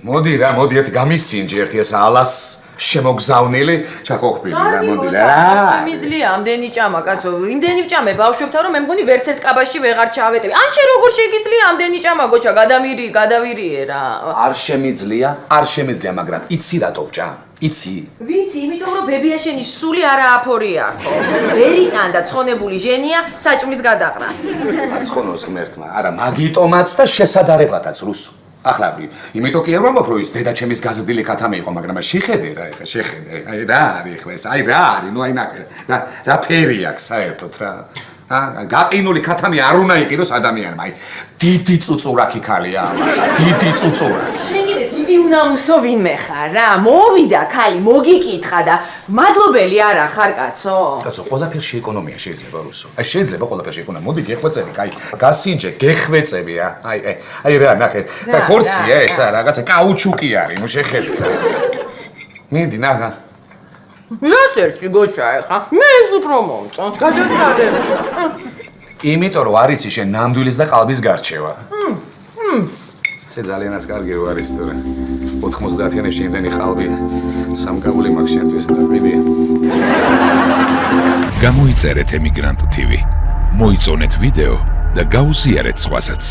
მოდი რა, მოდი ერთი გამისინჯი ერთი ეს ალას შემოგზავნილი ჩახოხბილი რა მოდი რა. მიძლია ამდენი ჭამა კაცო, იმდენი ვჭამე ბავშვებთან რომ მე მგონი ვერც ერთ კაბაში ვეღარ ჩავეტები. ან შე როგორ შეგიძლია ამდენი ჭამა გოჩა გადავირიე რა. არ შემიძლია, მაგრამ იცი რატო ვჭამ? იცი? ვიცი, იმიტომ რომ ბებიაშენის სული არა აფორია ხო. ვერიტან და ცხონებული ჟენია საჭმლის გადაყრას. აცხონოს ღმერთმა, არა მაგიტომაც და შესადარებადაც რუსო. ახლა იმიტომ კი არ ვამბობ რომ ის დედაჩემის გაზრდილი ქათამი იყო, მაგრამ შეხედე რა ეხა შეხედე. აი რა არის ახლა ეს? აი რა არის? ნუ აი რა ფერი აქვს საერთოდ რა. გაყინული ქათამი არ უნდა იყიდოს ადამიანმა. აი დიდი წუწურაკი ქალია. დიდი წუწურაკი. შეგიძლია დიდი უნამუსო ვინმე ხარ რა. მოვიდა ქალი, მოგიკითხა და მადლობელი არა ხარ კაცო. კაცო, ყველაფერში ეკონომია შეიძლება რუსო. აი შეიძლება ყველაფერში ეკონომია. მოდი გეხვეწები, კაი, გასინჯე, გეხვეწები რა. აი რა, ნახე. და ხორცია ეს რა, რაღაცა კაუჩუკი არის, ნუ შეხედე რა. მიდი, ნახა. რას ერთი გოჩა ეხა? მე ეს უფრო მომწონს, გადასწრები. იმიტომ რომ არის შენ ნამდვილის და ყალბის გარჩევა. ესე ძალიანაც კარგი რო არის თორე 90-იანებში იმდენი ყალბი სამკაული მაქვს შენთვის და ბიბია. გამოიწერეთ ემიგრანტ TV. მოიწონეთ ვიდეო და გაუზიარეთ სხვასაც.